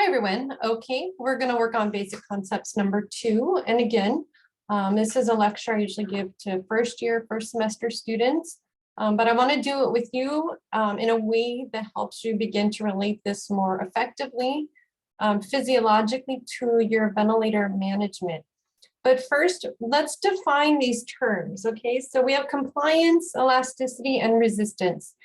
everyone. Okay, we're going to work on basic concepts number 2. And again, this is a lecture I usually give to first semester students, but I want to do it with you in a way that helps you begin to relate this more effectively, physiologically to your ventilator management. But first, let's define these terms, okay? So we have compliance, elasticity, and resistance.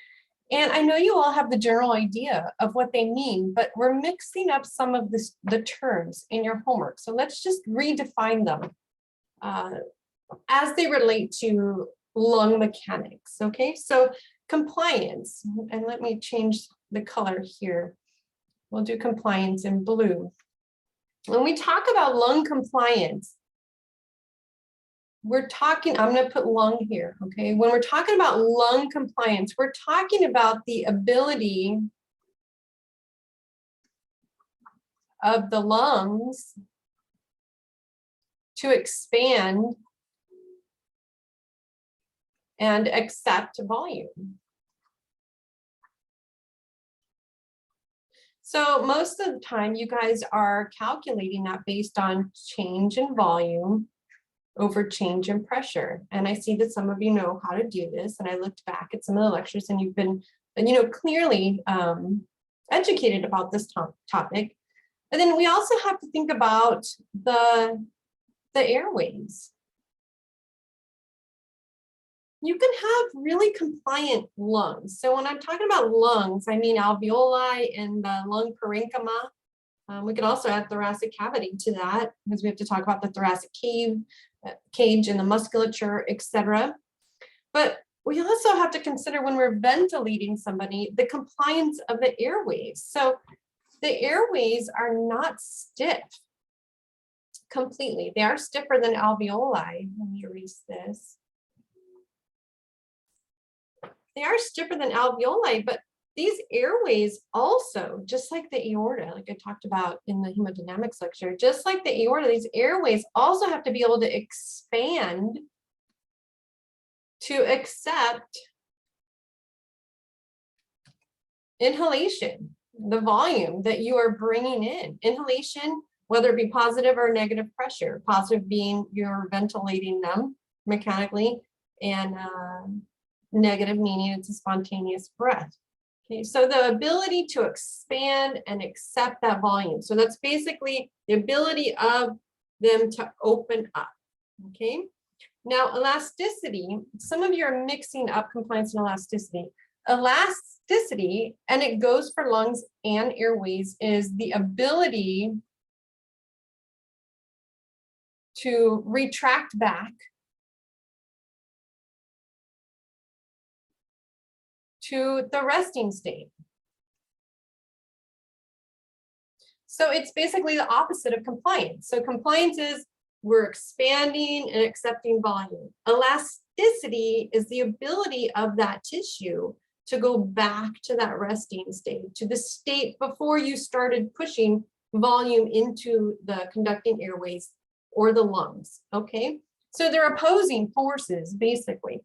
And I know you all have the general idea of what they mean, but we're mixing up some of the terms in your homework. So let's just redefine them as they relate to lung mechanics, okay? So compliance, and let me change the color here. We'll do compliance in blue. When we talk about lung compliance, we're talking, I'm going to put lung here, okay? When we're talking about lung compliance, we're talking about the ability of the lungs to expand and accept volume. So most of the time, you guys are calculating that based on change in volume over change in pressure. And I see that some of you know how to do this. And I looked back at some of the lectures and you've been, clearly educated about this topic. And then we also have to think about the airways. You can have really compliant lungs. So when I'm talking about lungs, I mean alveoli and the lung parenchyma. We can also add thoracic cavity to that because we have to talk about the thoracic cage and the musculature, etc. But we also have to consider when we're ventilating somebody, the compliance of the airways. So the airways are not stiff completely. They are stiffer than alveoli. Let me erase this. They are stiffer than alveoli, but these airways also, just like the aorta, like I talked about in the hemodynamics lecture, just like the aorta, these airways also have to be able to expand to accept inhalation, the volume that you are bringing in. Inhalation, whether it be positive or negative pressure, positive being you're ventilating them mechanically, and negative meaning it's a spontaneous breath. Okay, so the ability to expand and accept that volume. So that's basically the ability of them to open up, okay? Now, elasticity, some of you are mixing up compliance and elasticity. Elasticity, and it goes for lungs and airways, is the ability to retract back to the resting state. So it's basically the opposite of compliance. So compliance is we're expanding and accepting volume. Elasticity is the ability of that tissue to go back to that resting state, to the state before you started pushing volume into the conducting airways or the lungs, okay? So they're opposing forces, basically.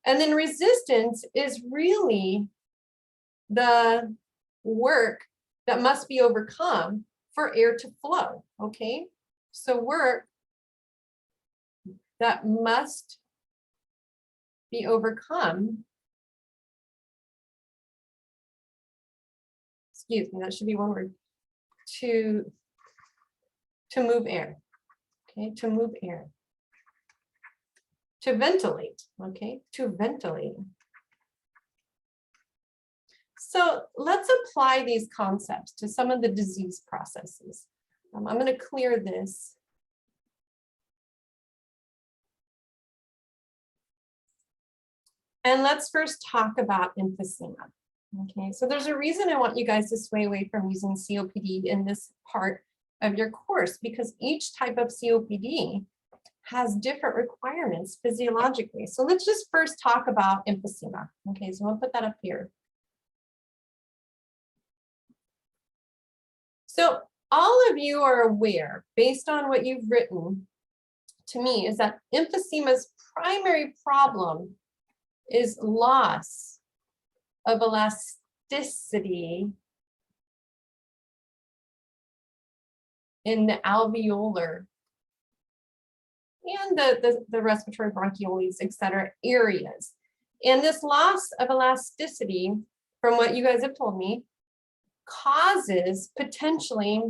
And then resistance is really the work that must be overcome for air to flow, okay? So work that must be overcome, excuse me, that should be one word, to move air, okay? To move air. To ventilate, okay, to ventilate. So let's apply these concepts to some of the disease processes. I'm going to clear this. And let's first talk about emphysema. Okay, so there's a reason I want you guys to sway away from using COPD in this part of your course, because each type of COPD has different requirements physiologically. So let's just first talk about emphysema. Okay, so I'll put that up here. So all of you are aware, based on what you've written to me, is that emphysema's primary problem is loss of elasticity in the alveolar and the respiratory bronchioles, et cetera, areas. And this loss of elasticity, from what you guys have told me, causes potentially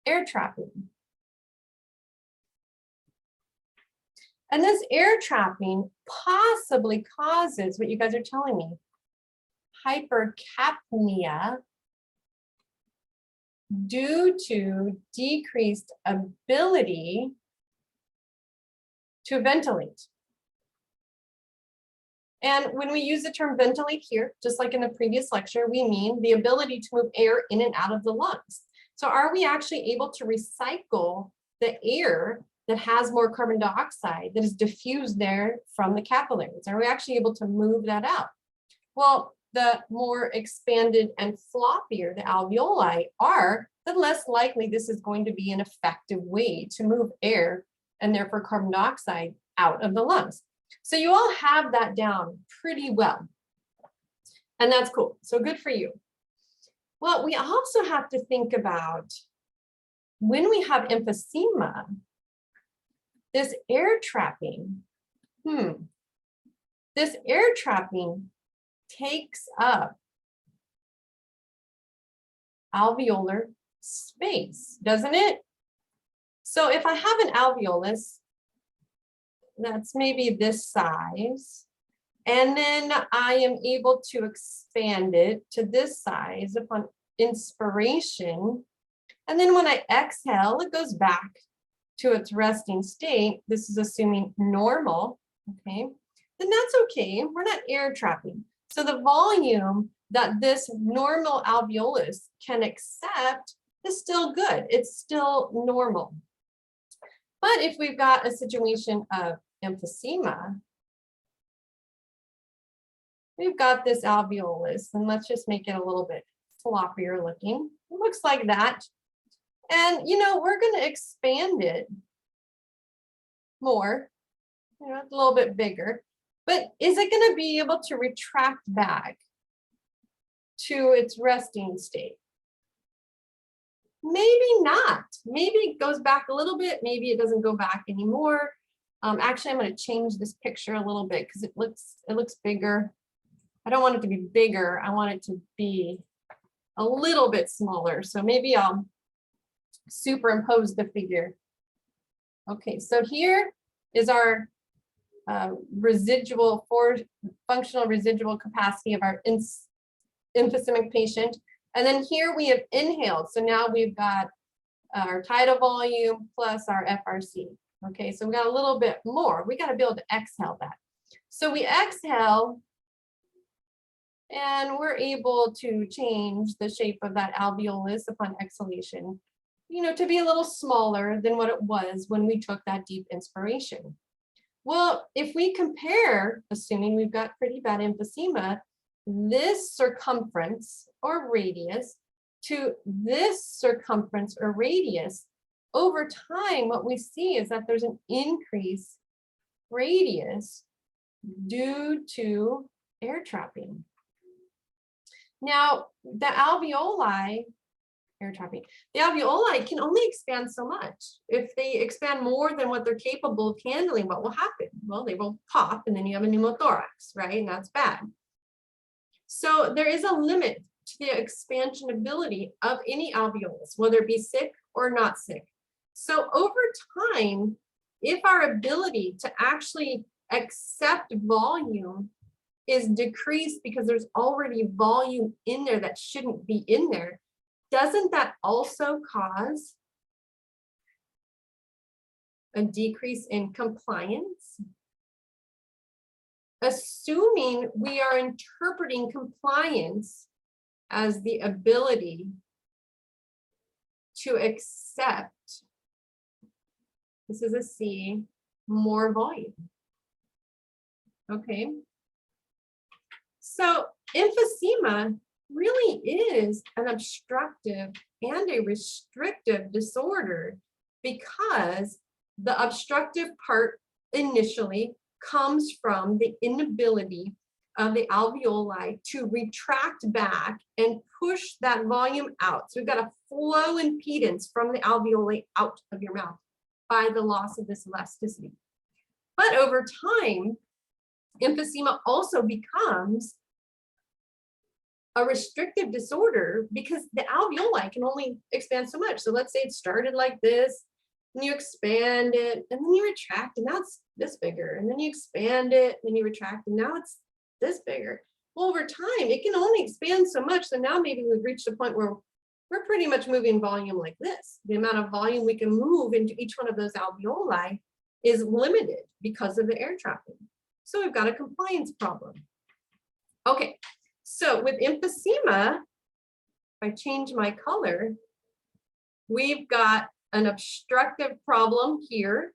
air trapping. And this air trapping possibly causes what you guys are telling me, hypercapnia, due to decreased ability to ventilate. And when we use the term ventilate here, just like in the previous lecture, we mean the ability to move air in and out of the lungs. So are we actually able to recycle the air that has more carbon dioxide that is diffused there from the capillaries? Are we actually able to move that out? Well, the more expanded and floppier the alveoli are, the less likely this is going to be an effective way to move air and therefore carbon dioxide out of the lungs. So you all have that down pretty well. And that's cool. So good for you. Well, we also have to think about when we have emphysema, this air trapping, this air trapping takes up alveolar space, doesn't it? So if I have an alveolus that's maybe this size, and then I am able to expand it to this size upon inspiration, and then when I exhale, it goes back to its resting state. This is assuming normal, okay? Then that's okay, we're not air trapping. So the volume that this normal alveolus can accept is still good. It's still normal. But if we've got a situation of emphysema, we've got this alveolus, and let's just make it a little bit floppier looking. It looks like that. And, you know, we're going to expand it more, you know, a little bit bigger. But is it going to be able to retract back to its resting state? Maybe not. Maybe it goes back a little bit. Maybe it doesn't go back anymore. Actually, I'm going to change this picture a little bit because it looks bigger. I don't want it to be bigger. I want it to be a little bit smaller. So maybe I'll superimpose the figure. Okay, so here is our functional residual capacity of our emphysemic patient. And then here we have inhaled. So now we've got our tidal volume plus our FRC. Okay, so we got a little bit more. We got to be able to exhale that. So we exhale, and we're able to change the shape of that alveolus upon exhalation, you know, to be a little smaller than what it was when we took that deep inspiration. Well, if we compare, assuming we've got pretty bad emphysema, this circumference or radius to this circumference or radius, over time, what we see is that there's an increased radius due to air trapping. Now, the alveoli, air trapping, the alveoli can only expand so much. If they expand more than what they're capable of handling, what will happen? Well, they will pop, and then you have a pneumothorax, right? And that's bad. So there is a limit to the expansion ability of any alveolus, whether it be sick or not sick. So over time, if our ability to actually accept volume is decreased because there's already volume in there that shouldn't be in there, doesn't that also cause a decrease in compliance? Assuming we are interpreting compliance as the ability to accept, this is a C, more volume. Okay. So emphysema really is an obstructive and a restrictive disorder because the obstructive part initially comes from the inability of the alveoli to retract back and push that volume out. So we've got a flow impedance from the alveoli out of your mouth by the loss of this elasticity. But over time, emphysema also becomes a restrictive disorder because the alveoli can only expand so much. So let's say it started like this, and you expand it, and then you retract, and now it's this bigger, and then you expand it, and then you retract, and now it's this bigger. Well, over time, it can only expand so much. So now maybe we've reached a point where we're pretty much moving volume like this. The amount of volume we can move into each one of those alveoli is limited because of the air trapping. So we've got a compliance problem. Okay, so with emphysema, if I change my color, we've got an obstructive problem here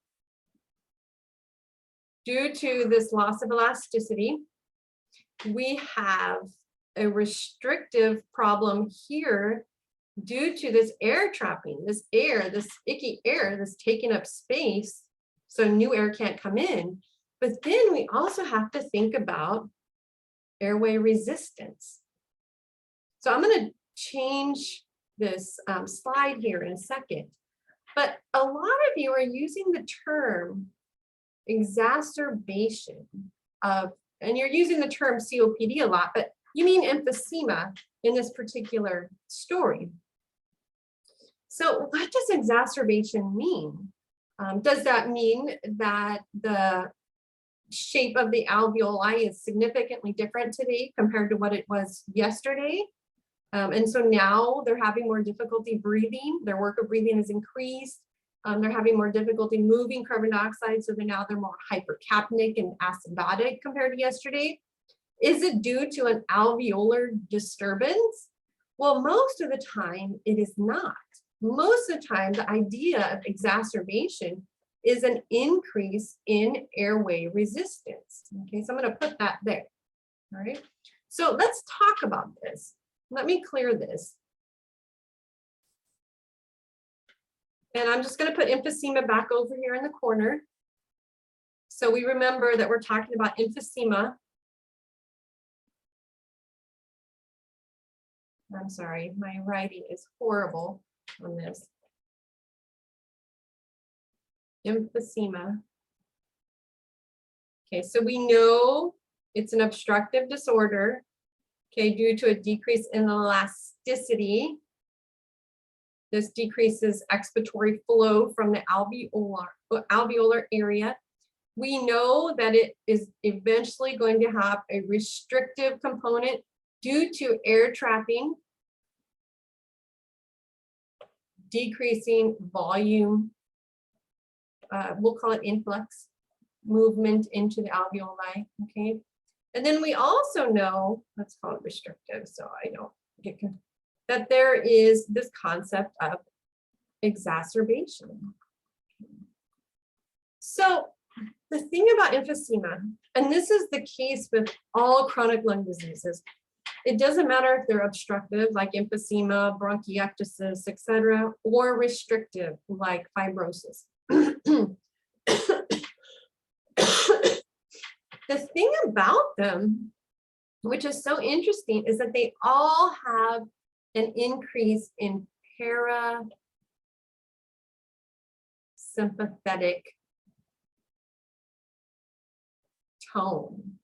due to this loss of elasticity. We have a restrictive problem here due to this air trapping, this air, this icky air that's taking up space, so new air can't come in. But then we also have to think about airway resistance. So I'm going to change this slide here in a second. But a lot of you are using the term exacerbation of, and you're using the term COPD a lot, but you mean emphysema in this particular story. So what does exacerbation mean? Does that mean that the shape of the alveoli is significantly different today compared to what it was yesterday? And so now they're having more difficulty breathing. Their work of breathing has increased. They're having more difficulty moving carbon dioxide, so they're more hypercapnic and acidotic compared to yesterday. Is it due to an alveolar disturbance? Well, most of the time it is not. Most of the time, the idea of exacerbation is an increase in airway resistance. Okay, so I'm going to put that there. All right, so let's talk about this. Let me clear this. And I'm just going to put emphysema back over here in the corner. So we remember that we're talking about emphysema. I'm sorry, my writing is horrible on this. Emphysema. Okay, so we know it's an obstructive disorder, okay, due to a decrease in elasticity. This decreases expiratory flow from the alveolar area. We know that it is eventually going to have a restrictive component due to air trapping, decreasing volume, we'll call it influx, movement into the alveoli, okay? And then we also know, let's call it restrictive so I don't get confused, that there is this concept of exacerbation. So the thing about emphysema, and this is the case with all chronic lung diseases, it doesn't matter if they're obstructive like emphysema, bronchiectasis, etc., or restrictive like fibrosis. The thing about them, which is so interesting, is that they all have an increase in parasympathetic tone.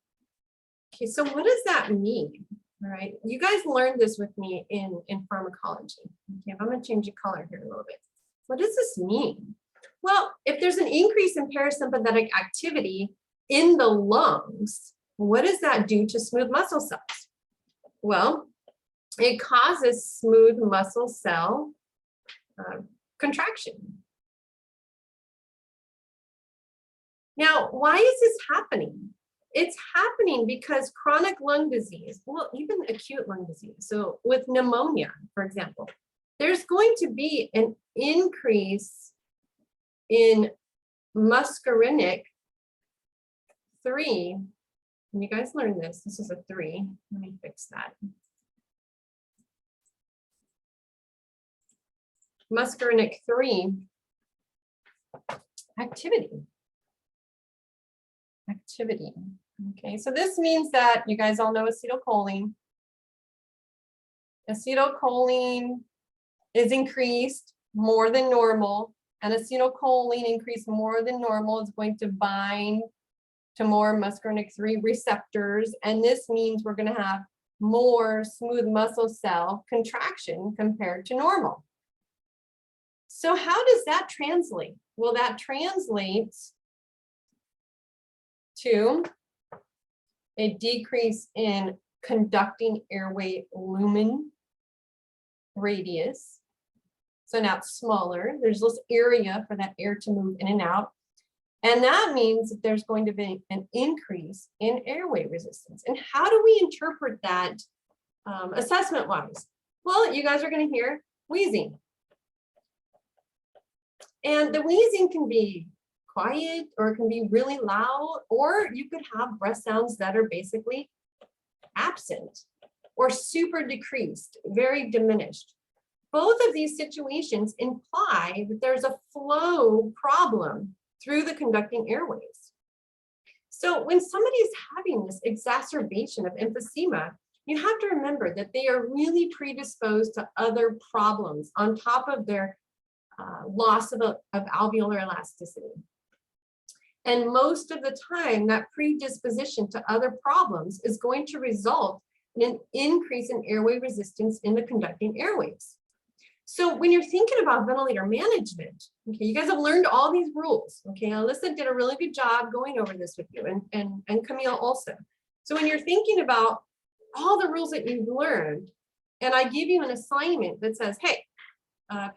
Okay, so what does that mean? All right, you guys learned this with me in pharmacology. Okay, I'm going to change the color here a little bit. What does this mean? Well, if there's an increase in parasympathetic activity in the lungs, what does that do to smooth muscle cells? Well, it causes smooth muscle cell contraction. Now, why is this happening? It's happening because chronic lung disease, well, even acute lung disease, so with pneumonia, for example, there's going to be an increase in muscarinic 3. And you guys learned this. This is a 3. Let me fix that. Muscarinic 3 activity. Okay, so this means that you guys all know acetylcholine. Acetylcholine is increased more than normal, and acetylcholine increased more than normal is going to bind to more muscarinic 3 receptors, and this means we're going to have more smooth muscle cell contraction compared to normal. So how does that translate? Well, that translates to a decrease in conducting airway lumen radius. So now it's smaller. There's less area for that air to move in and out. And that means that there's going to be an increase in airway resistance. And how do we interpret that assessment-wise? Well, you guys are going to hear wheezing. And the wheezing can be quiet, or it can be really loud, or you could have breath sounds that are basically absent or super decreased, very diminished. Both of these situations imply that there's a flow problem through the conducting airways. So when somebody is having this exacerbation of emphysema, you have to remember that they are really predisposed to other problems on top of their loss of alveolar elasticity. And most of the time, that predisposition to other problems is going to result in an increase in airway resistance in the conducting airways. So when you're thinking about ventilator management, okay, you guys have learned all these rules. Okay, Alyssa did a really good job going over this with you, and Camille also. So when you're thinking about all the rules that you've learned, and I give you an assignment that says, hey,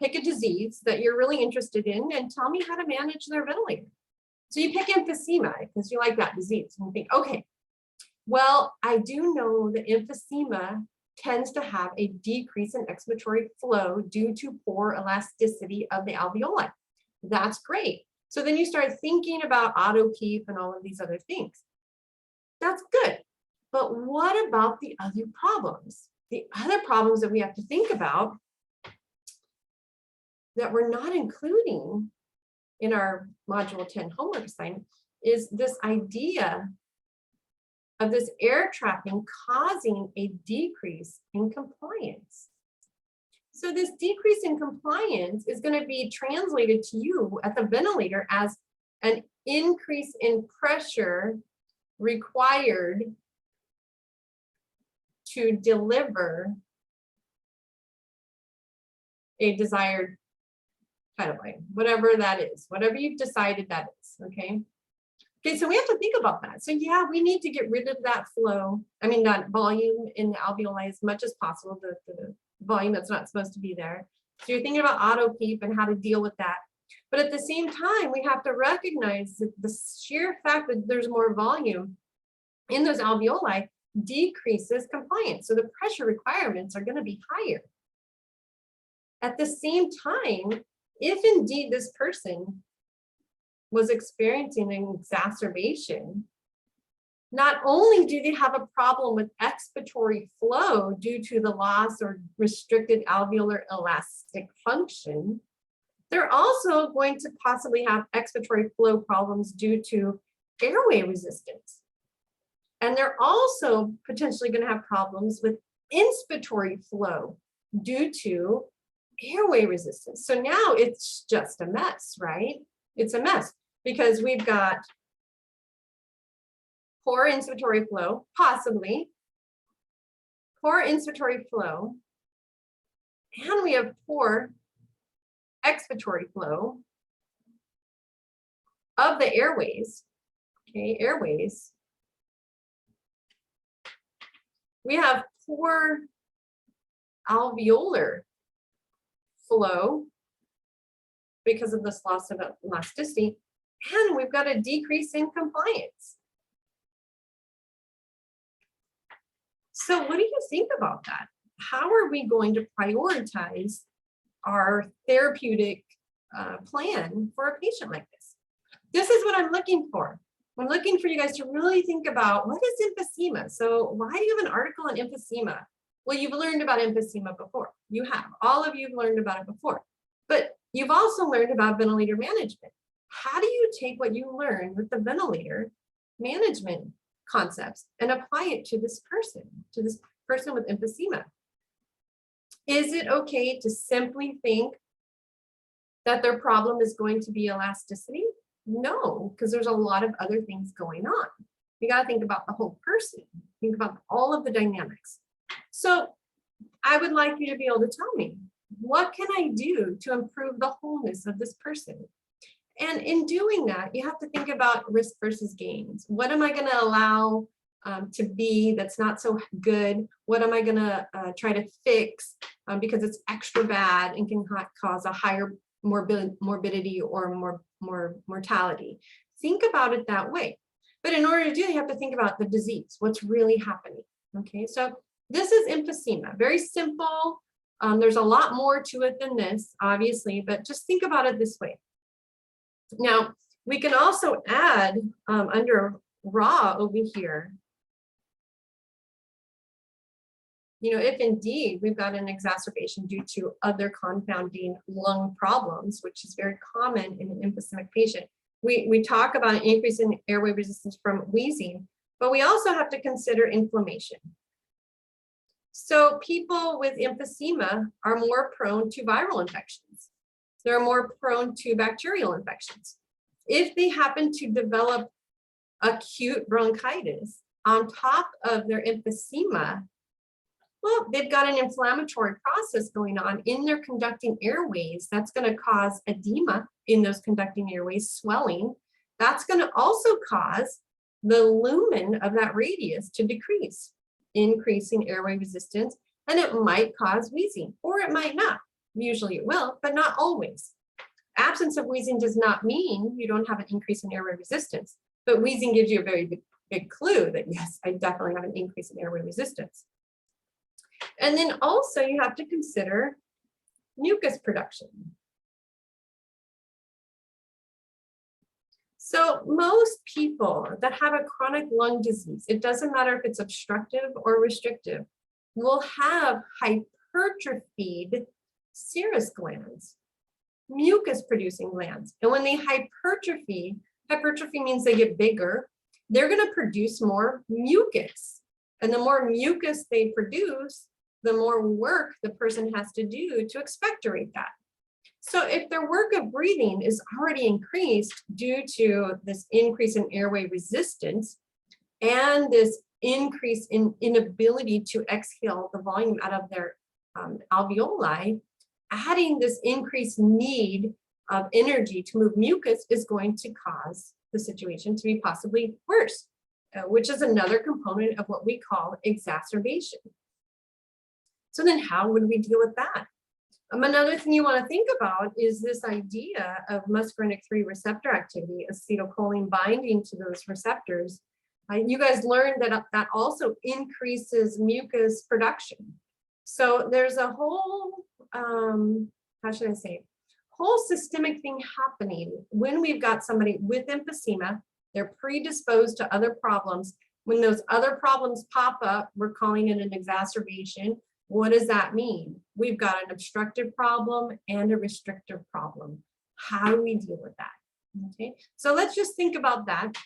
pick a disease that you're really interested in and tell me how to manage their ventilator. So you pick emphysema because you like that disease, and you think, okay, well, I do know that emphysema tends to have a decrease in expiratory flow due to poor elasticity of the alveoli. That's great. So then you start thinking about auto PEEP and all of these other things. That's good. But what about the other problems? The other problems that we have to think about that we're not including in our module 10 homework assignment is this idea of this air trapping causing a decrease in compliance. So this decrease in compliance is going to be translated to you at the ventilator as an increase in pressure required to deliver a desired tidal volume, whatever that is, whatever you've decided that is, okay? Okay, so we have to think about that. So yeah, we need to get rid of that flow, that volume in the alveoli as much as possible, the volume that's not supposed to be there. So you're thinking about auto PEEP and how to deal with that. But at the same time, we have to recognize that the sheer fact that there's more volume in those alveoli decreases compliance. So the pressure requirements are going to be higher. At the same time, if indeed this person was experiencing an exacerbation, not only do they have a problem with expiratory flow due to the loss or restricted alveolar elastic function, they're also going to possibly have expiratory flow problems due to airway resistance. And they're also potentially going to have problems with inspiratory flow due to airway resistance. So now it's just a mess, right? It's a mess because we've got poor inspiratory flow, possibly poor inspiratory flow, and we have poor expiratory flow of the airways, okay, airways. We have poor alveolar flow because of this loss of elasticity, and we've got a decrease in compliance. So what do you think about that? How are we going to prioritize our therapeutic plan for a patient like this? This is what I'm looking for. I'm looking for you guys to really think about what is emphysema. So why do you have an article on emphysema? Well, you've learned about emphysema before. You have. All of you have learned about it before. But you've also learned about ventilator management. How do you take what you learned with the ventilator management concepts and apply it to this person with emphysema. Is it okay to simply think that their problem is going to be elasticity? No, because there's a lot of other things going on. You got to think about the whole person, think about all of the dynamics. So I would like you to be able to tell me, what can I do to improve the wholeness of this person? And in doing that, you have to think about risk versus gains. What am I going to allow to be that's not so good? What am I going to try to fix because it's extra bad and can cause a higher morbidity or more mortality? Think about it that way. But in order to do it, you have to think about the disease, what's really happening. Okay, so this is emphysema, very simple. There's a lot more to it than this, obviously, but just think about it this way. Now, we can also add under raw over here, if indeed we've got an exacerbation due to other confounding lung problems, which is very common in an emphysemic patient. We talk about an increase in airway resistance from wheezing, but we also have to consider inflammation. So people with emphysema are more prone to viral infections. They're more prone to bacterial infections. If they happen to develop acute bronchitis on top of their emphysema, well, they've got an inflammatory process going on in their conducting airways. That's going to cause edema in those conducting airways, swelling. That's going to also cause the lumen of that radius to decrease, increasing airway resistance, and it might cause wheezing, or it might not. Usually it will, but not always. Absence of wheezing does not mean you don't have an increase in airway resistance, but wheezing gives you a very big clue that yes, I definitely have an increase in airway resistance. And then also you have to consider mucus production. So most people that have a chronic lung disease, it doesn't matter if it's obstructive or restrictive, will have hypertrophied serous glands, mucus producing glands. And when they hypertrophy means they get bigger, they're going to produce more mucus. And the more mucus they produce, the more work the person has to do to expectorate that. So if their work of breathing is already increased due to this increase in airway resistance and this increase in inability to exhale the volume out of their alveoli, adding this increased need of energy to move mucus is going to cause the situation to be possibly worse, which is another component of what we call exacerbation. So then how would we deal with that? Another thing you want to think about is this idea of muscarinic 3 receptor activity, acetylcholine binding to those receptors. You guys learned that that also increases mucus production. So there's a whole, whole systemic thing happening when we've got somebody with emphysema. They're predisposed to other problems. When those other problems pop up, we're calling it an exacerbation. What does that mean? We've got an obstructive problem and a restrictive problem. How do we deal with that? Okay, so let's just think about that.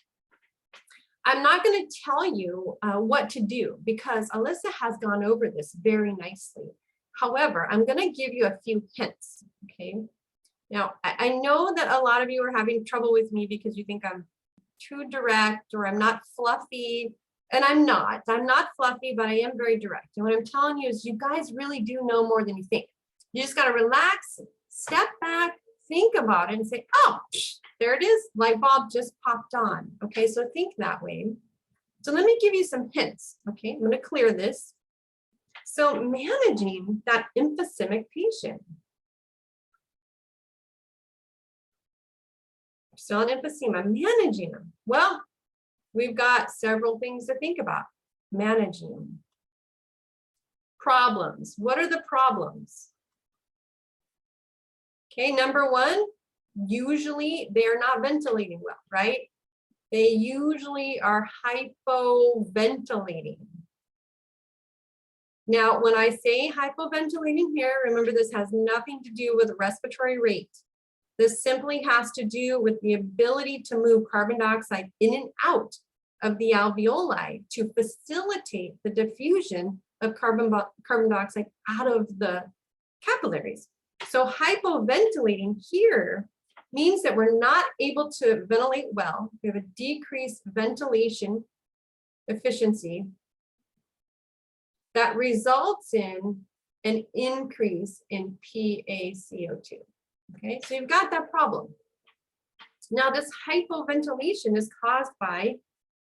I'm not going to tell you what to do because Alyssa has gone over this very nicely. However, I'm going to give you a few hints. Okay, now I know that a lot of you are having trouble with me because you think I'm too direct or I'm not fluffy. And I'm not fluffy, but I am very direct. And what I'm telling you is you guys really do know more than you think. You just got to relax, step back, think about it and say, oh, there it is. Light bulb just popped on. Okay, so think that way. So let me give you some hints. Okay, I'm going to clear this. So managing that emphysemic patient. Still an emphysema, managing them. Well, we've got several things to think about. Managing. Problems. What are the problems? Okay, number one, usually they're not ventilating well, right? They usually are hypoventilating. Now, when I say hypoventilating here, remember this has nothing to do with respiratory rate. This simply has to do with the ability to move carbon dioxide in and out of the alveoli to facilitate the diffusion of carbon dioxide out of the capillaries. So hypoventilating here means that we're not able to ventilate well. We have a decreased ventilation efficiency that results in an increase in PaCO2. Okay, so you've got that problem. Now, this hypoventilation is caused by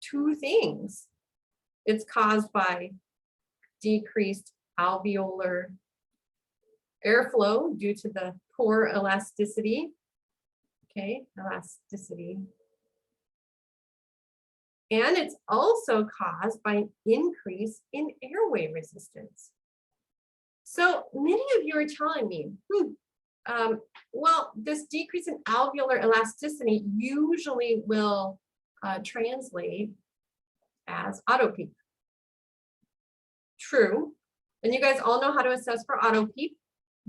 two things. It's caused by decreased alveolar airflow due to the poor elasticity. Okay, elasticity. And it's also caused by an increase in airway resistance. So many of you are telling me, well, this decrease in alveolar elasticity usually will translate as auto-PEEP. True. And you guys all know how to assess for auto-PEEP.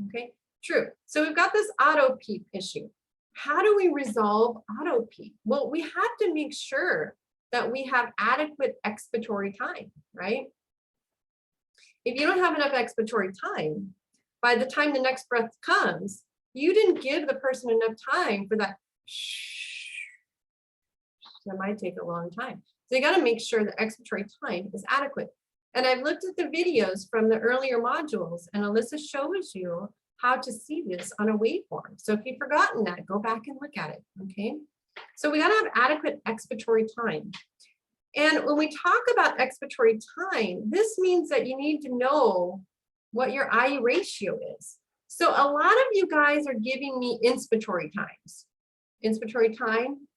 Okay, true. So we've got this auto-PEEP issue. How do we resolve auto-PEEP? Well, we have to make sure that we have adequate expiratory time, right? If you don't have enough expiratory time, by the time the next breath comes, you didn't give the person enough time for that shh. That might take a long time. So you got to make sure the expiratory time is adequate. And I've looked at the videos from the earlier modules, and Alyssa shows you how to see this on a waveform. So if you've forgotten that, go back and look at it, okay? So we got to have adequate expiratory time. And when we talk about expiratory time, this means that you need to know what your IE ratio is. So a lot of you guys are giving me inspiratory times. Inspiratory time,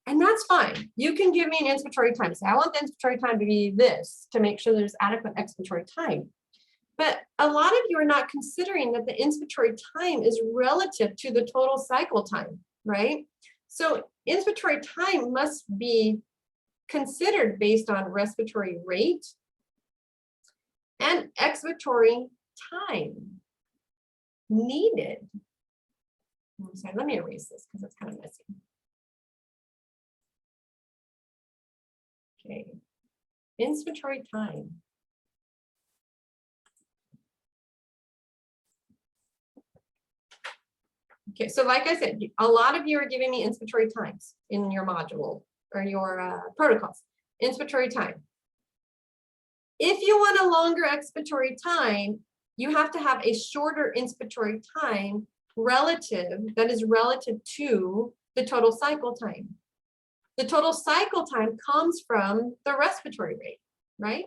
and that's fine. You can give me an inspiratory time. Say, I want the inspiratory time to be this to make sure there's adequate expiratory time. But a lot of you are not considering that the inspiratory time is relative to the total cycle time, right? So inspiratory time must be considered based on respiratory rate and expiratory time needed. I'm sorry, let me erase this because it's kind of messy. Okay, inspiratory time. Okay, so like I said, a lot of you are giving me inspiratory times in your module or your protocols. Inspiratory time. If you want a longer expiratory time, you have to have a shorter inspiratory time that is relative to the total cycle time. The total cycle time comes from the respiratory rate, right?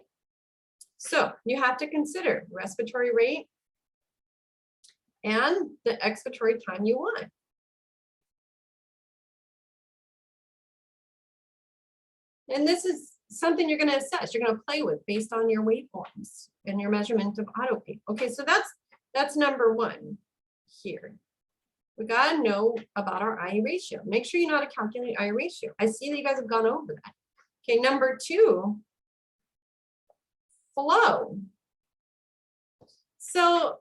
So you have to consider respiratory rate and the expiratory time you want. And this is something you're going to assess, you're going to play with based on your waveforms and your measurement of auto-PEEP. Okay, so that's number one here. We got to know about our IE ratio. Make sure you know how to calculate IE ratio. I see that you guys have gone over that. Okay, number two, flow. So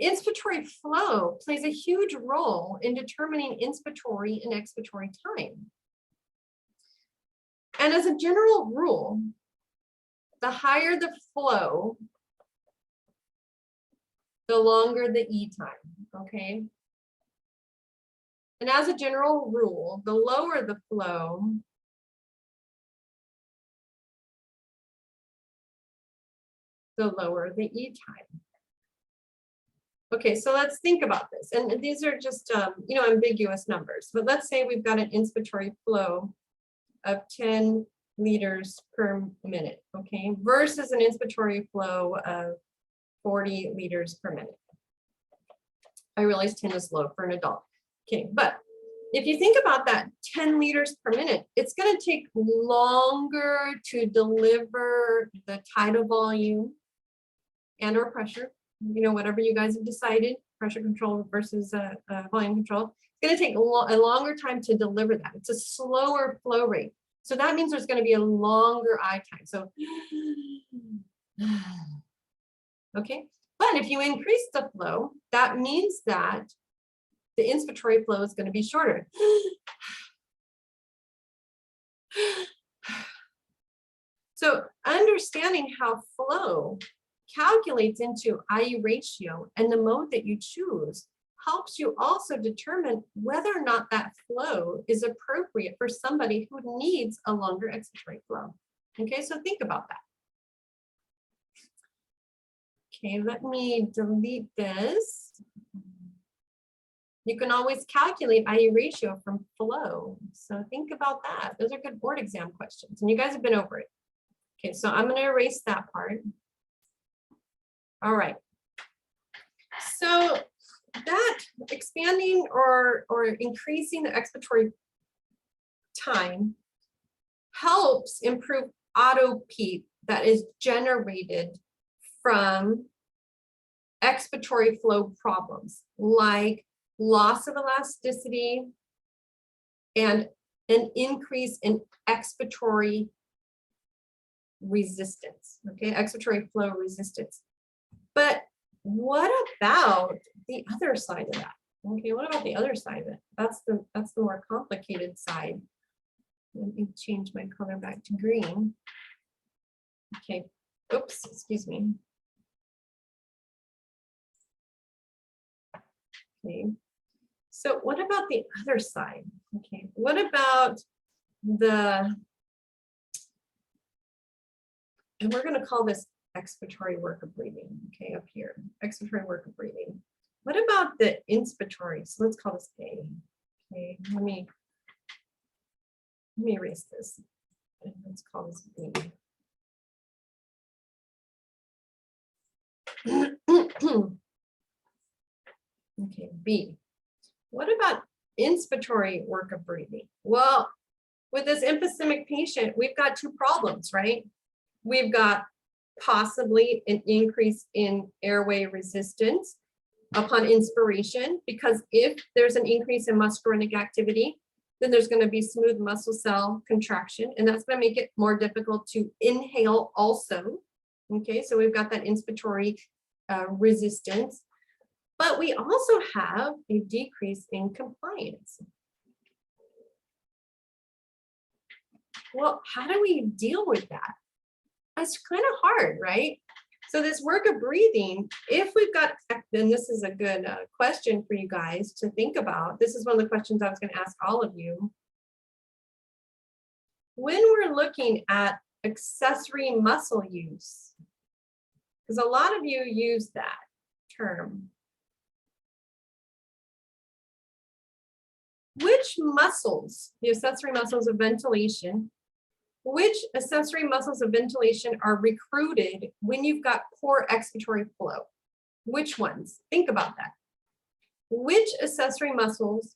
inspiratory flow plays a huge role in determining inspiratory and expiratory time. And as a general rule, the higher the flow, the longer the E time, okay? And as a general rule, the lower the flow, the lower the E time. Okay, so let's think about this. And these are just, ambiguous numbers. But let's say we've got an inspiratory flow of 10 liters per minute, okay, versus an inspiratory flow of 40 liters per minute. I realize 10 is low for an adult. Okay, but if you think about that 10 liters per minute, it's going to take longer to deliver the tidal volume and or pressure, whatever you guys have decided, pressure control versus volume control. It's going to take a longer time to deliver that. It's a slower flow rate. So that means there's going to be a longer I time. So, okay. But if you increase the flow, that means that the inspiratory flow is going to be shorter. So understanding how flow calculates into IU ratio and the mode that you choose helps you also determine whether or not that flow is appropriate for somebody who needs a longer expiratory flow. Okay, so think about that. Okay, let me delete this. You can always calculate IU ratio from flow. So think about that. Those are good board exam questions, and you guys have been over it. Okay, so I'm going to erase that part. All right. So that expanding or increasing the expiratory time helps improve auto PEEP that is generated from expiratory flow problems like loss of elasticity and an increase in expiratory resistance, okay, expiratory flow resistance. But what about the other side of that? Okay, what about the other side of it? That's the more complicated side. Let me change my color back to green. Okay, oops, excuse me. Okay, so what about the other side? Okay, what about the, and we're going to call this expiratory work of breathing, okay, up here, expiratory work of breathing. What about the inspiratory? So let's call this A. Okay, let me erase this. And let's call this B. Okay, B. What about inspiratory work of breathing? Well, with this emphysemic patient, we've got two problems, right? We've got possibly an increase in airway resistance upon inspiration, because if there's an increase in muscarinic activity, then there's going to be smooth muscle cell contraction, and that's going to make it more difficult to inhale also. Okay, so we've got that inspiratory resistance, but we also have a decrease in compliance. Well, how do we deal with that? That's kind of hard, right? So this work of breathing, if we've got, then this is a good question for you guys to think about. This is one of the questions I was going to ask all of you. When we're looking at accessory muscle use, because a lot of you use that term, which muscles, the accessory muscles of ventilation, which accessory muscles of ventilation are recruited when you've got poor expiratory flow? Which ones? Think about that. Which accessory muscles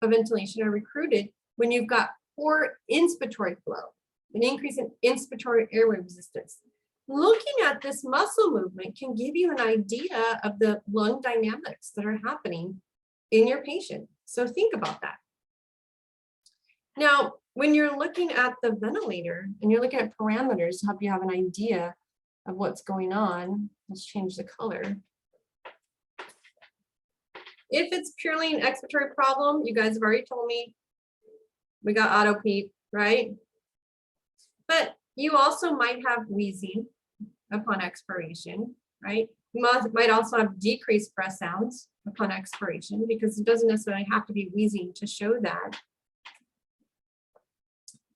of ventilation are recruited when you've got poor inspiratory flow, an increase in inspiratory airway resistance? Looking at this muscle movement can give you an idea of the lung dynamics that are happening in your patient. So think about that. Now, when you're looking at the ventilator and you're looking at parameters to help you have an idea of what's going on, let's change the color. If it's purely an expiratory problem, you guys have already told me we got auto PEEP, right? But you also might have wheezing upon expiration, right? You might also have decreased breath sounds upon expiration, because it doesn't necessarily have to be wheezing to show that.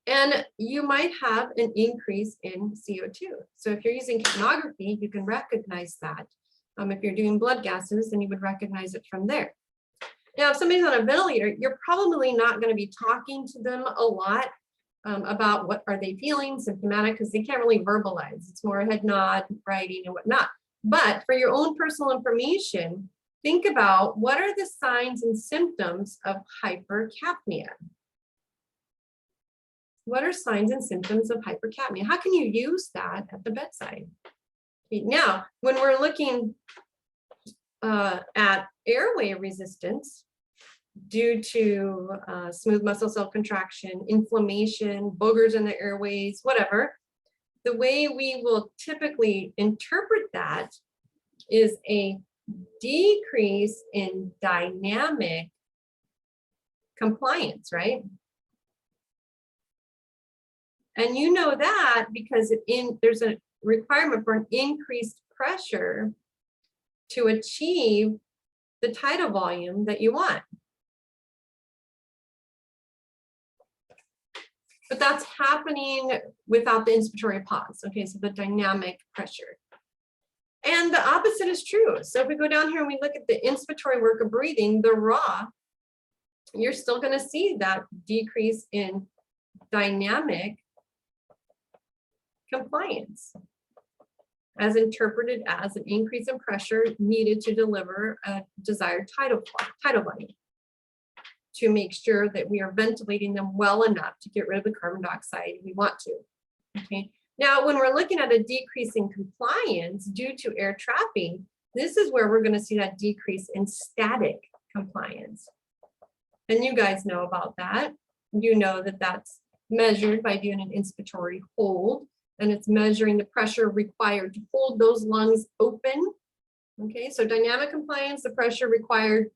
And you might have an increase in CO2. So if you're using capnography, you can recognize that. If you're doing blood gases, then you would recognize it from there. Now, if somebody's on a ventilator, you're probably not going to be talking to them a lot about what are they feeling, symptomatic, because they can't really verbalize. It's more a head nod, writing, and whatnot. But for your own personal information, think about what are the signs and symptoms of hypercapnia. What are signs and symptoms of hypercapnia? How can you use that at the bedside? Okay, now, when we're looking at airway resistance due to smooth muscle cell contraction, inflammation, boogers in the airways, whatever, the way we will typically interpret that is a decrease in dynamic compliance, right? And you know that because there's a requirement for an increased pressure to achieve the tidal volume that you want. But that's happening without the inspiratory pause. Okay, so the dynamic pressure. And the opposite is true. So if we go down here and we look at the inspiratory work of breathing, the raw, you're still going to see that decrease in dynamic compliance, as interpreted as an increase in pressure needed to deliver a desired tidal volume, to make sure that we are ventilating them well enough to get rid of the carbon dioxide we want to. Okay. Now, when we're looking at a decrease in compliance due to air trapping, this is where we're going to see that decrease in static compliance. And you guys know about that. You know that that's measured by doing an inspiratory hold, and it's measuring the pressure required to hold those lungs open. Okay, so dynamic compliance, the pressure required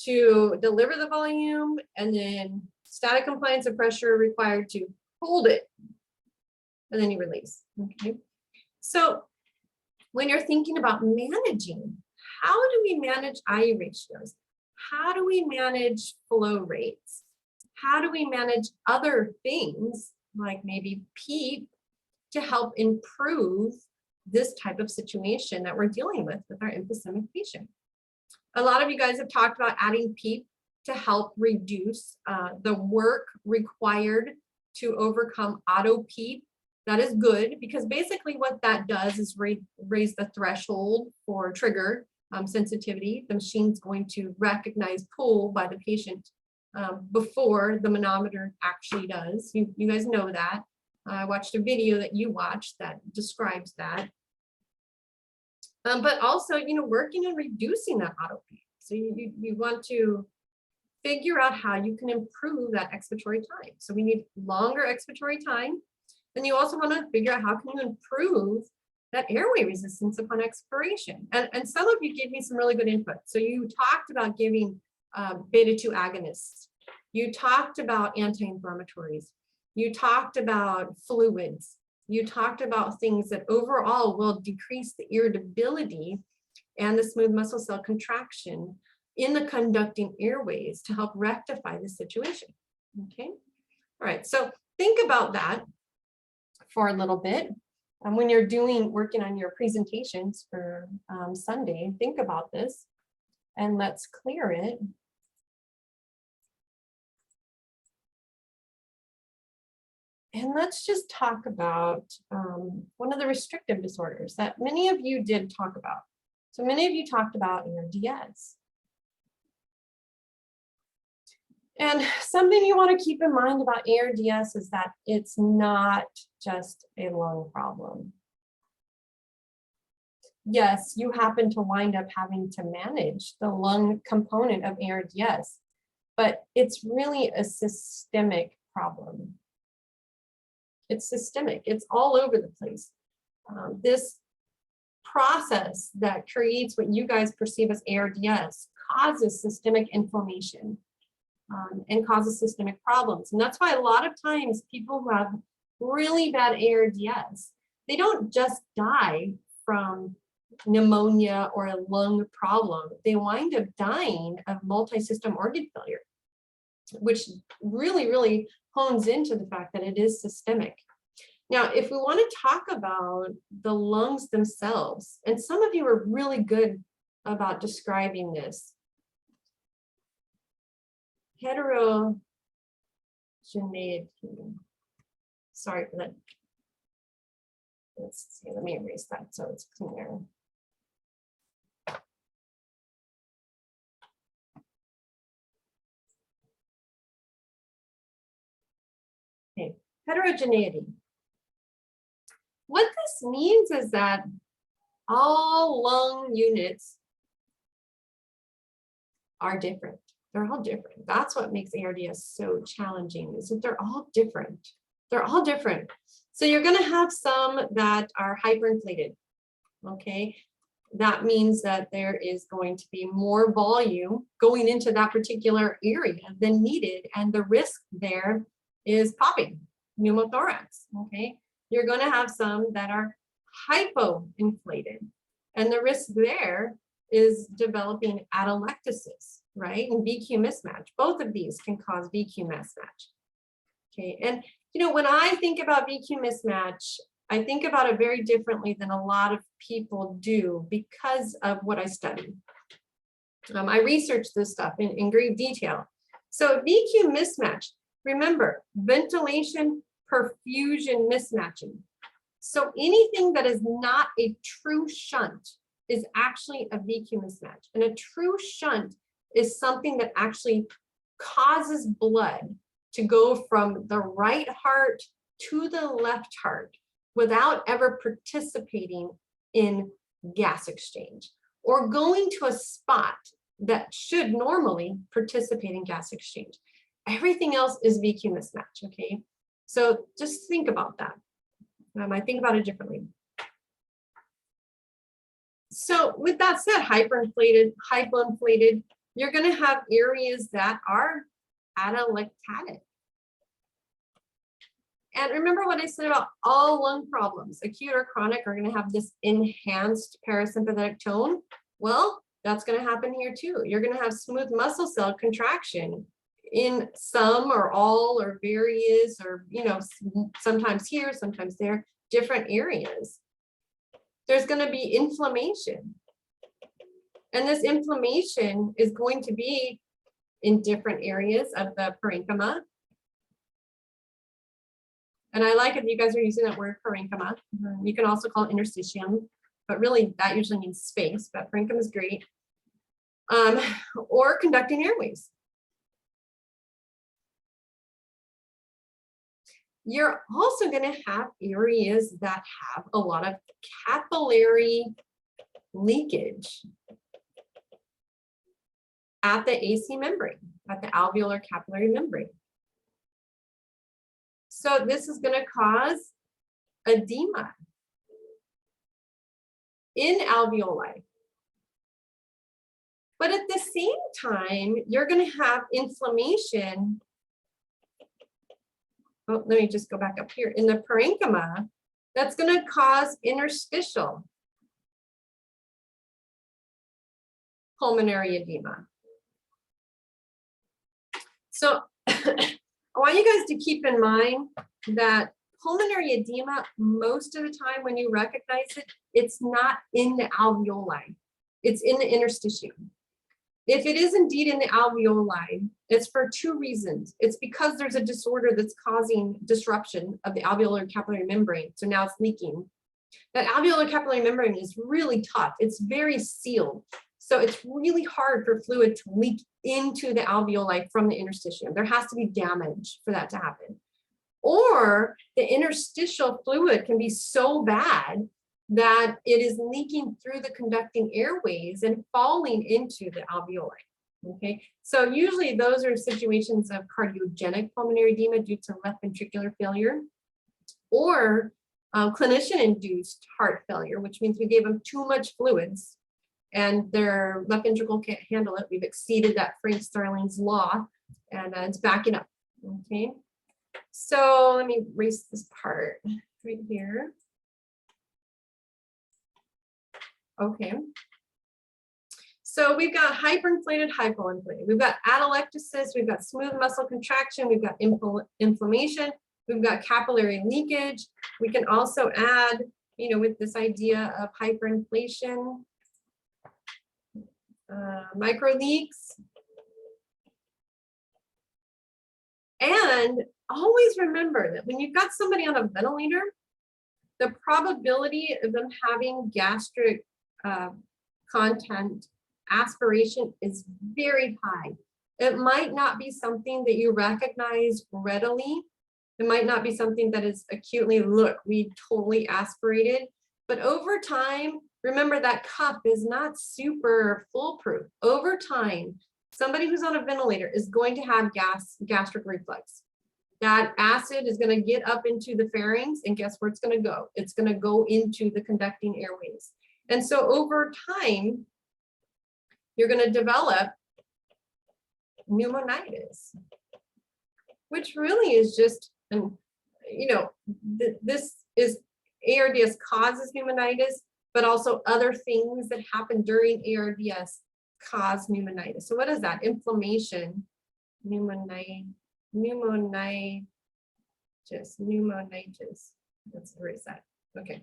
to deliver the volume, and then static compliance, the pressure required to hold it, and then you release. Okay, so when you're thinking about managing, how do we manage IU ratios? How do we manage flow rates? How do we manage other things like maybe PEEP to help improve this type of situation that we're dealing with our emphysemic patient? A lot of you guys have talked about adding PEEP to help reduce the work required to overcome auto PEEP. That is good, because basically what that does is raise the threshold for trigger sensitivity. The machine's going to recognize pull by the patient before the manometer actually does. You guys know that. I watched a video that you watched that describes that. But also, working on reducing that auto PEEP. So you want to figure out how you can improve that expiratory time. So we need longer expiratory time. And you also want to figure out how can you improve that airway resistance upon expiration. And some of you gave me some really good input. So you talked about giving beta-2 agonists. You talked about anti-inflammatories. You talked about fluids. You talked about things that overall will decrease the irritability and the smooth muscle cell contraction in the conducting airways to help rectify the situation. Okay. All right. So think about that for a little bit. And when you're working on your presentations for Sunday, think about this, and let's clear it. And let's just talk about one of the restrictive disorders that many of you did talk about. So many of you talked about ARDS. And something you want to keep in mind about ARDS is that it's not just a lung problem. Yes, you happen to wind up having to manage the lung component of ARDS, but it's really a systemic problem. It's systemic. It's all over the place. This process that creates what you guys perceive as ARDS causes systemic inflammation and causes systemic problems. And that's why a lot of times people who have really bad ARDS, they don't just die from pneumonia or a lung problem. They wind up dying of multi-system organ failure, which really, really hones into the fact that it is systemic. Now, if we want to talk about the lungs themselves, and some of you are really good about describing this, heterogeneity. Sorry for that. Let's see, let me erase that so it's clear. Okay, heterogeneity. What this means is that all lung units are different. They're all different. That's what makes ARDS so challenging, is that they're all different. They're all different. So you're going to have some that are hyperinflated. Okay, that means that there is going to be more volume going into that particular area than needed, and the risk there is popping. pneumothorax, okay? You're going to have some that are hypoinflated. And the risk there is developing atelectasis, right? And VQ mismatch. Both of these can cause VQ mismatch. Okay, and when I think about VQ mismatch, I think about it very differently than a lot of people do because of what I study. I researched this stuff in great detail. So VQ mismatch, remember, ventilation perfusion mismatching. So anything that is not a true shunt is actually a VQ mismatch. And a true shunt is something that actually causes blood to go from the right heart to the left heart without ever participating in gas exchange or going to a spot that should normally participate in gas exchange. Everything else is VQ mismatch, okay? So just think about that. I think about it differently. So with that said, hyperinflated, hypoinflated, you're going to have areas that are atelectatic. And remember what I said about all lung problems, acute or chronic, are going to have this enhanced parasympathetic tone. Well, that's going to happen here too. You're going to have smooth muscle cell contraction in some or all or various or, sometimes here, sometimes there, different areas. There's going to be inflammation. And this inflammation is going to be in different areas of the parenchyma. And I like it, you guys are using that word parenchyma. You can also call it interstitium, but really that usually means space, but parenchyma is great. Or conducting airways. You're also going to have areas that have a lot of capillary leakage at the AC membrane, at the alveolar capillary membrane. So this is going to cause edema in alveoli. But at the same time, you're going to have inflammation. Oh, let me just go back up here. In the parenchyma, that's going to cause interstitial pulmonary edema. So I want you guys to keep in mind that pulmonary edema, most of the time when you recognize it, it's not in the alveoli, it's in the interstitium. If it is indeed in the alveoli, it's for two reasons. It's because there's a disorder that's causing disruption of the alveolar capillary membrane. So now it's leaking. That alveolar capillary membrane is really tough. It's very sealed. So it's really hard for fluid to leak into the alveoli from the interstitium. There has to be damage for that to happen. Or the interstitial fluid can be so bad that it is leaking through the conducting airways and falling into the alveoli. Okay, so usually those are situations of cardiogenic pulmonary edema due to left ventricular failure or clinician-induced heart failure, which means we gave them too much fluids and their left ventricle can't handle it. We've exceeded that Frank Starling's law and it's backing up. Okay, so let me erase this part right here. Okay, so we've got hyperinflated, hypoinflated. We've got atelectasis, we've got smooth muscle contraction, we've got inflammation, we've got capillary leakage. We can also add, with this idea of hyperinflation, micro leaks. And always remember that when you've got somebody on a ventilator, the probability of them having gastric content aspiration is very high. It might not be something that you recognize readily. It might not be something that is acutely, look, we totally aspirated. But over time, remember that cup is not super foolproof. Over time, somebody who's on a ventilator is going to have gastric reflux. That acid is going to get up into the pharynx, and guess where it's going to go? It's going to go into the conducting airways. And so over time, you're going to develop pneumonitis, which really is just this is ARDS causes pneumonitis, but also other things that happen during ARDS cause pneumonitis. So what is that? Inflammation, pneumonitis. Let's erase that. Okay.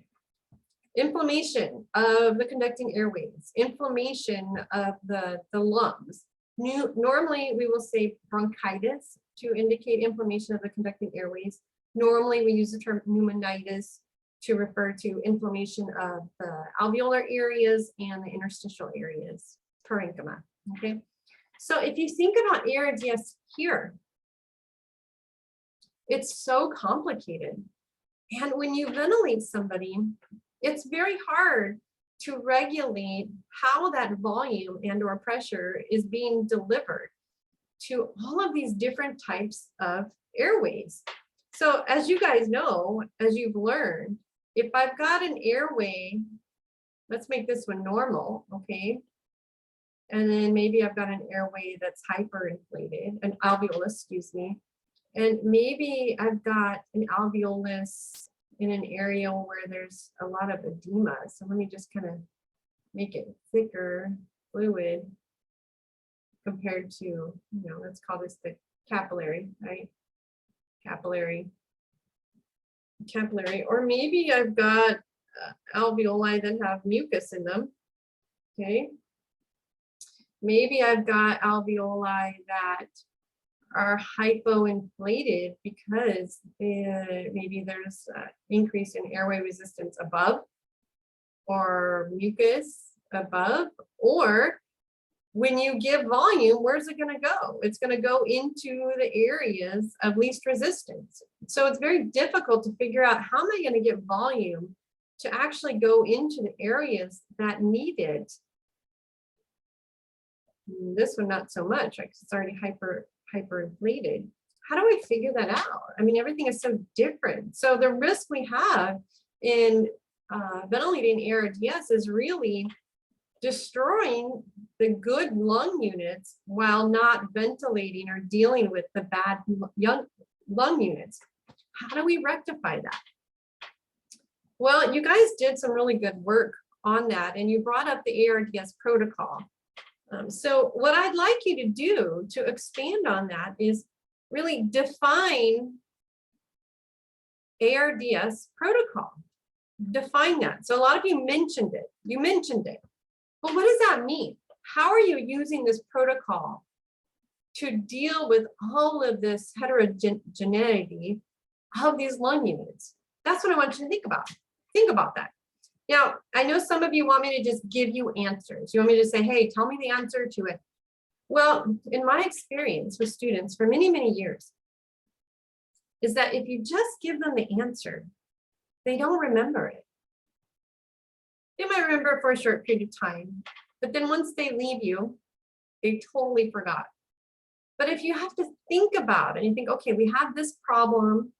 Inflammation of the conducting airways, inflammation of the lungs. Normally, we will say bronchitis to indicate inflammation of the conducting airways. Normally, we use the term pneumonitis to refer to inflammation of the alveolar areas and the interstitial areas, parenchyma. Okay, so if you think about ARDS here, it's so complicated. And when you ventilate somebody, it's very hard to regulate how that volume and or pressure is being delivered to all of these different types of airways. So as you guys know, as you've learned, if I've got an airway, let's make this one normal, okay? And then maybe I've got an airway that's hyperinflated, an alveolus, excuse me. And maybe I've got an alveolus in an area where there's a lot of edema. So let me just kind of make it thicker fluid compared to, let's call this the capillary, right? Capillary. Or maybe I've got alveoli that have mucus in them, okay? Maybe I've got alveoli that are hypoinflated because maybe there's increase in airway resistance above, or mucus above, or when you give volume, where's it going to go? It's going to go into the areas of least resistance. So it's very difficult to figure out how am I going to get volume to actually go into the areas that need it. This one, not so much, because it's already hyperinflated. How do I figure that out? I mean, everything is so different. So the risk we have in ventilating ARDS is really destroying the good lung units while not ventilating or dealing with the bad lung units. How do we rectify that? Well, you guys did some really good work on that, and you brought up the ARDS protocol. So what I'd like you to do to expand on that is really define ARDS protocol. Define that. So a lot of you mentioned it. You mentioned it. But what does that mean? How are you using this protocol to deal with all of this heterogeneity of these lung units? That's what I want you to think about. Think about that. Now, I know some of you want me to just give you answers. You want me to say, hey, tell me the answer to it. Well, in my experience with students for many, many years, is that if you just give them the answer, they don't remember it. They might remember it for a short period of time, but then once they leave you, they totally forgot. But if you have to think about it and you think, okay, we have this problem.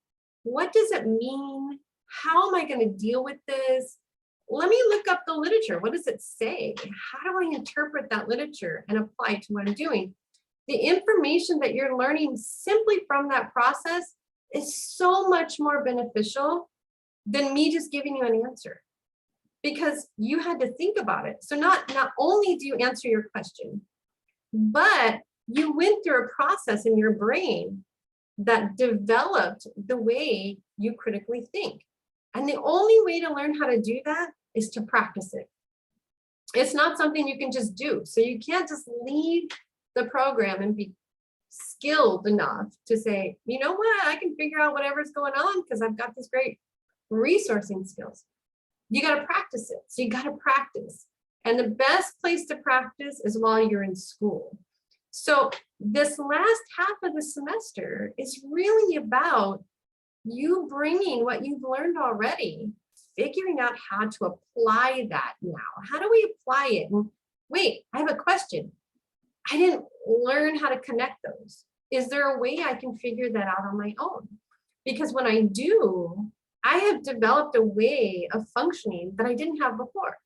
What does it mean? How am I going to deal with this? Let me look up the literature. What does it say? How do I interpret that literature and apply it to what I'm doing? The information that you're learning simply from that process is so much more beneficial than me just giving you an answer, because you had to think about it. So not only do you answer your question, but you went through a process in your brain that developed the way you critically think. And the only way to learn how to do that is to practice it. It's not something you can just do. So you can't just leave the program and be skilled enough to say, you know what, I can figure out whatever's going on because I've got this great resourcing skills. You got to practice it. So you got to practice. And the best place to practice is while you're in school. So this last half of the semester is really about you bringing what you've learned already, figuring out how to apply that now. How do we apply it? And wait, I have a question. I didn't learn how to connect those. Is there a way I can figure that out on my own? Because when I do, I have developed a way of functioning that I didn't have before.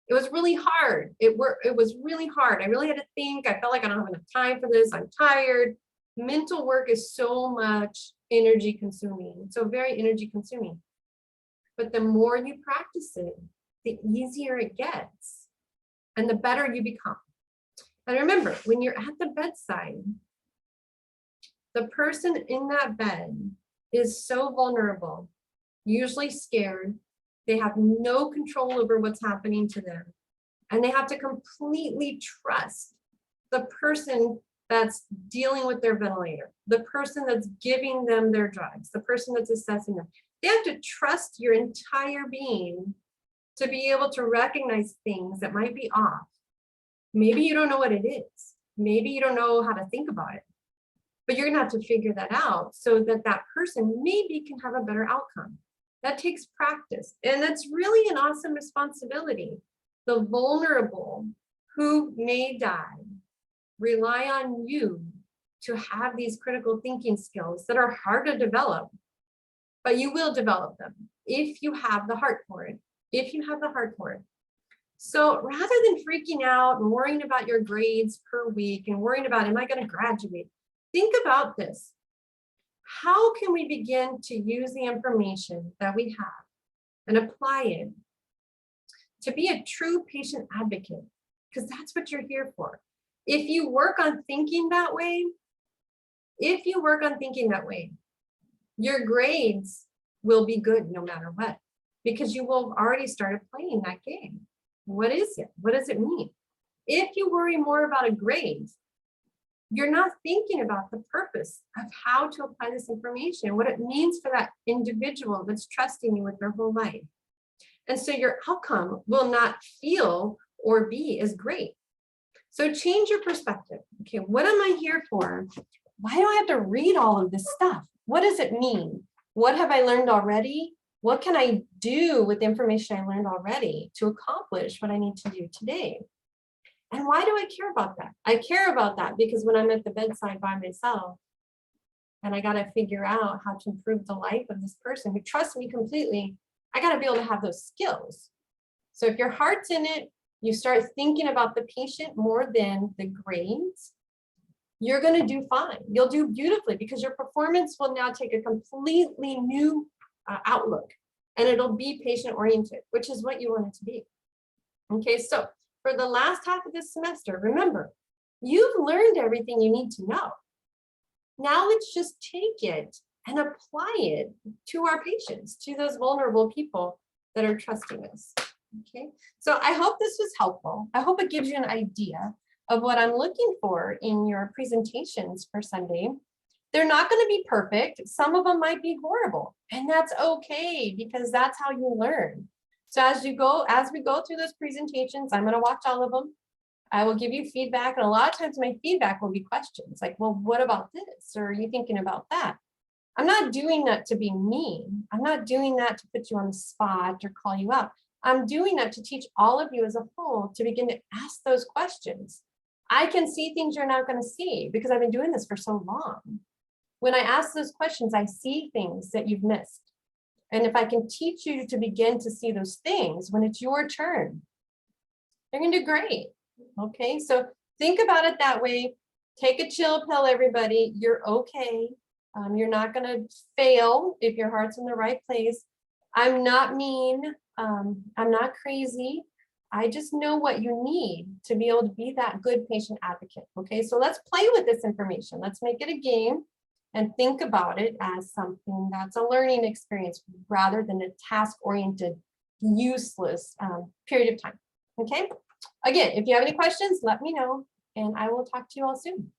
It was really hard. It was really hard. I really had to think. I felt like I don't have enough time for this. I'm tired. Mental work is so much energy consuming. So very energy consuming. But the more you practice it, the easier it gets and the better you become. And remember, when you're at the bedside, the person in that bed is so vulnerable, usually scared. They have no control over what's happening to them. And they have to completely trust the person that's dealing with their ventilator, the person that's giving them their drugs, the person that's assessing them. They have to trust your entire being to be able to recognize things that might be off. Maybe you don't know what it is. Maybe you don't know how to think about it, but you're gonna have to figure that out so that that person maybe can have a better outcome. That takes practice, and that's really an awesome responsibility. The vulnerable who may die rely on you to have these critical thinking skills that are hard to develop, but you will develop them if you have the heart for it, if you have the heart for it. So rather than freaking out and worrying about your grades per week and worrying about, am I going to graduate? Think about this. How can we begin to use the information that we have and apply it to be a true patient advocate? Because that's what you're here for. If you work on thinking that way, your grades will be good no matter what, because you will have already started playing that game. What is it? What does it mean? If you worry more about a grade, you're not thinking about the purpose of how to apply this information, what it means for that individual that's trusting you with their whole life. And so your outcome will not feel or be as great. So change your perspective. Okay, what am I here for? Why do I have to read all of this stuff? What does it mean? What have I learned already? What can I do with the information I learned already to accomplish what I need to do today? And why do I care about that? I care about that because when I'm at the bedside by myself and I got to figure out how to improve the life of this person who trusts me completely, I got to be able to have those skills. So if your heart's in it, you start thinking about the patient more than the grades, you're going to do fine. You'll do beautifully because your performance will now take a completely new outlook, and it'll be patient oriented, which is what you want it to be. Okay, so for the last half of this semester, remember, you've learned everything you need to know. Now let's just take it and apply it to our patients, to those vulnerable people that are trusting us. Okay, so I hope this was helpful. I hope it gives you an idea of what I'm looking for in your presentations for Sunday. They're not going to be perfect. Some of them might be horrible, and that's okay because that's how you learn. So as we go through those presentations, I'm going to watch all of them. I will give you feedback, and a lot of times my feedback will be questions like, well, what about this? Or are you thinking about that? I'm not doing that to be mean. I'm not doing that to put you on the spot or call you out. I'm doing that to teach all of you as a whole to begin to ask those questions. I can see things you're not going to see because I've been doing this for so long. When I ask those questions, I see things that you've missed. And if I can teach you to begin to see those things when it's your turn, you're going to do great. Okay, so think about it that way. Take a chill pill, everybody. You're okay. You're not going to fail if your heart's in the right place. I'm not mean. I'm not crazy. I just know what you need to be able to be that good patient advocate. Okay, so let's play with this information. Let's make it a game and think about it as something that's a learning experience rather than a task-oriented, useless period of time. Okay, again, if you have any questions, let me know and I will talk to you all soon.